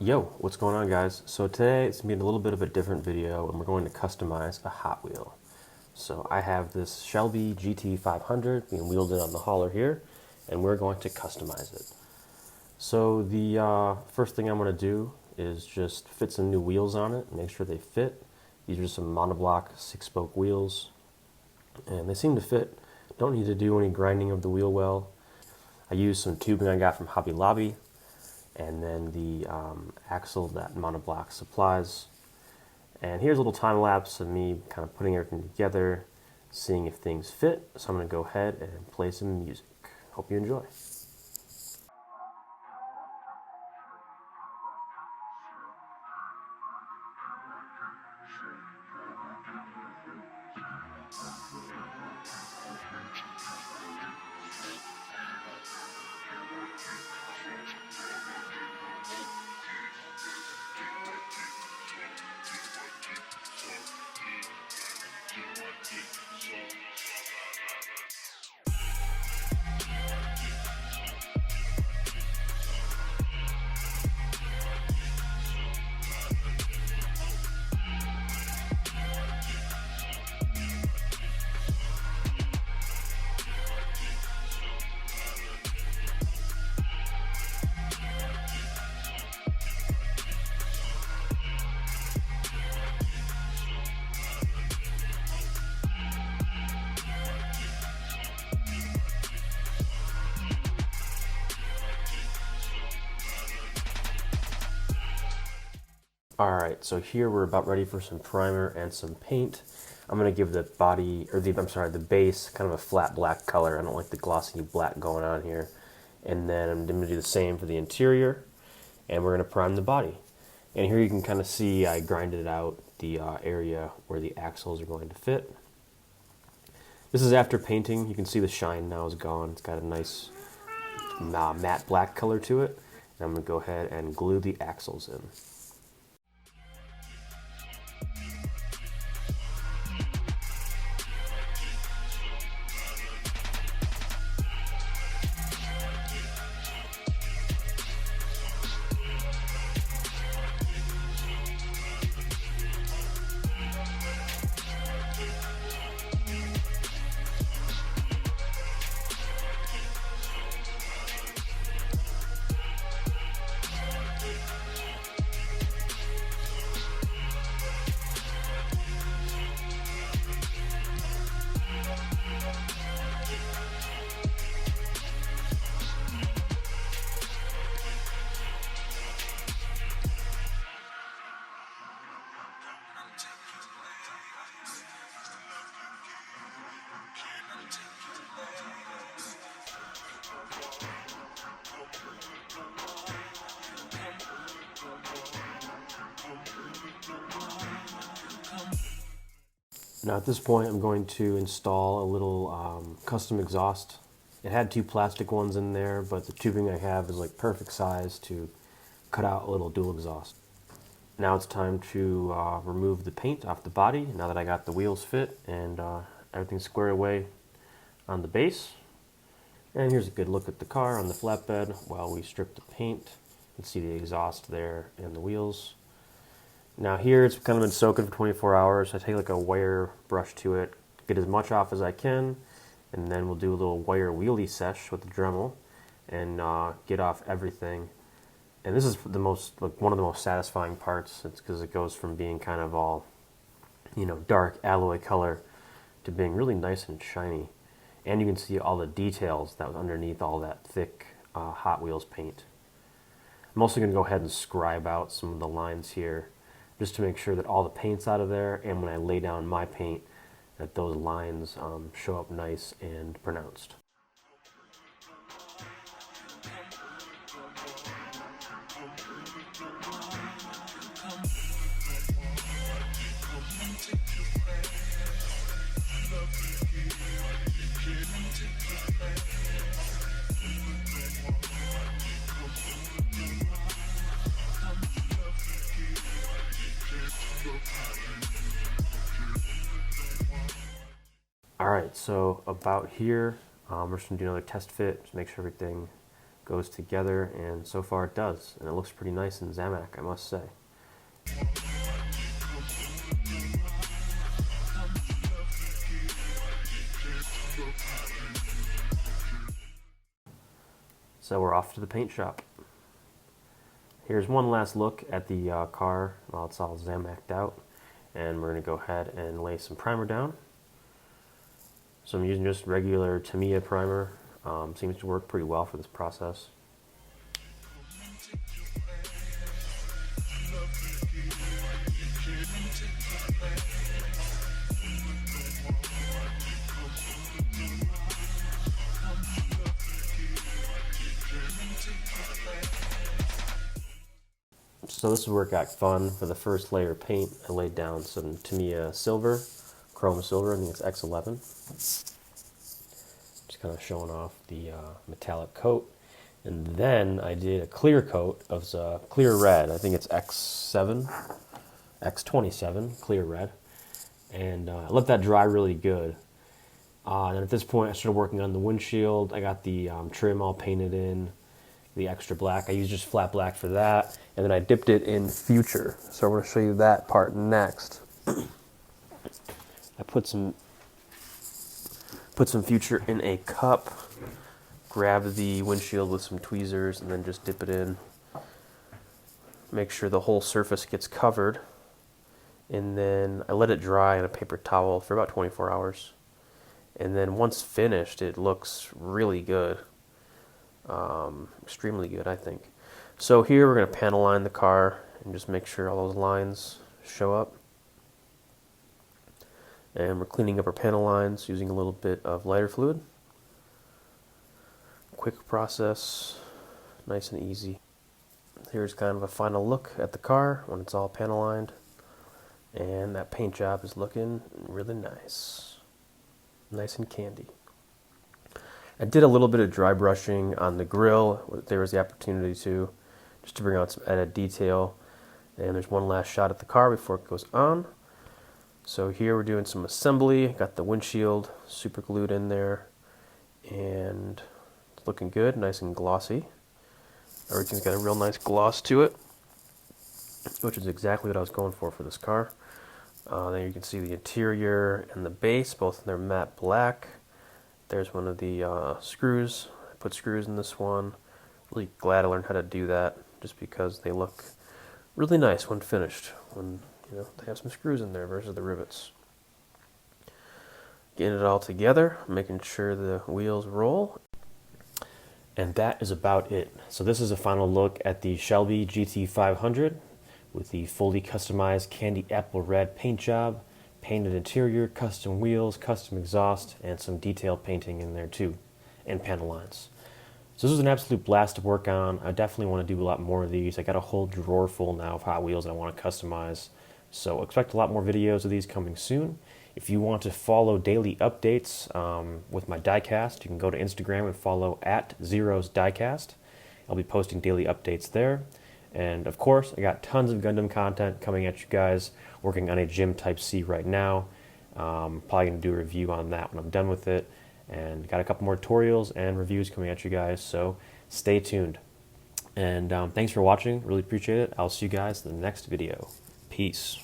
Yo, what's going on, guys? So today it's going to be a little bit of a different video and we're going to customize a Hot Wheel. So I have this Shelby GT500 being wielded on the hauler here, and we're going to customize it. So the first thing I'm going to do is just fit some new wheels on it, make sure they fit. These are some monoblock 6-spoke wheels and they seem to fit. Don't need to do any grinding of the wheel well. I used some tubing I got from Hobby Lobby, and then the axle that monoblock supplies. And here's a little time lapse of me kind of putting everything together, seeing if things fit. So I'm going to go ahead and play some music. Hope you enjoy. Alright, so here we're about ready for some primer and some paint. I'm going to give the body, or the base kind of a flat black color. I don't like the glossy black going on here. And then I'm going to do the same for the interior, and we're going to prime the body. And here you can kind of see I grinded out the area where the axles are going to fit. This is after painting. You can see the shine now is gone. It's got a nice matte black color to it. And I'm going to go ahead and glue the axles in. Now at this point I'm going to install a little custom exhaust. It had two plastic ones in there, but the tubing I have is like perfect size to cut out a little dual exhaust. Now it's time to remove the paint off the body, now that I got the wheels fit and everything's squared away on the base. And here's a good look at the car on the flatbed while we strip the paint. You can see the exhaust there and the wheels. Now here it's kind of been soaking for 24 hours. I take like a wire brush to it, get as much off as I can, and then we'll do a little wire wheelie sesh with the Dremel and get off everything. And this is one of the most satisfying parts. It's because it goes from being kind of all, dark alloy color to being really nice and shiny. And you can see all the details that was underneath all that thick Hot Wheels paint. I'm also going to go ahead and scribe out some of the lines here, just to make sure that all the paint's out of there, and when I lay down my paint, that those lines show up nice and pronounced. Alright, so about here, we're just going to do another test fit, just make sure everything goes together, and so far it does, and it looks pretty nice in Zamac, I must say. So we're off to the paint shop. Here's one last look at the car while it's all Zamac'd out, and we're going to go ahead and lay some primer down. So I'm using just regular Tamiya primer. Seems to work pretty well for this process. So this is where it got fun. For the first layer of paint, I laid down some Tamiya silver, chrome silver, I think it's X11. Just kind of showing off the metallic coat. And then I did a clear coat of clear red. I think it's X7, X27, clear red. And I let that dry really good. And at this point, I started working on the windshield. I got the trim all painted in, the extra black. I used just flat black for that. And then I dipped it in Future. So I'm going to show you that part next. I put some Future in a cup, grab the windshield with some tweezers, and then just dip it in. Make sure the whole surface gets covered. And then I let it dry in a paper towel for about 24 hours. And then once finished, it looks really good. Extremely good, I think. So here we're going to panel line the car and just make sure all those lines show up. And we're cleaning up our panel lines using a little bit of lighter fluid. Quick process, nice and easy. Here's kind of a final look at the car when it's all panel lined. And that paint job is looking really nice. Nice and candy. I did a little bit of dry brushing on the grill. There was the opportunity to, just to bring out some added detail. And there's one last shot at the car before it goes on. So here we're doing some assembly. Got the windshield super glued in there. And it's looking good, nice and glossy. Everything's got a real nice gloss to it, which is exactly what I was going for this car. Then you can see the interior and the base, both in their matte black. There's one of the screws. I put screws in this one. Really glad I learned how to do that, just because they look really nice when finished. When they have some screws in there versus the rivets. Getting it all together, making sure the wheels roll. And that is about it. So this is a final look at the Shelby GT500 with the fully customized candy apple red paint job, painted interior, custom wheels, custom exhaust, and some detail painting in there too, and panel lines. So this was an absolute blast to work on. I definitely want to do a lot more of these. I got a whole drawer full now of Hot Wheels I want to customize. So expect a lot more videos of these coming soon. If you want to follow daily updates with my diecast, you can go to Instagram and follow @ZerosDiecast. I'll be posting daily updates there. And of course, I got tons of Gundam content coming at you guys. Working on a Gym Type C right now. Probably going to do a review on that when I'm done with it. And got a couple more tutorials and reviews coming at you guys, so stay tuned. And thanks for watching. Really appreciate it. I'll see you guys in the next video. Peace.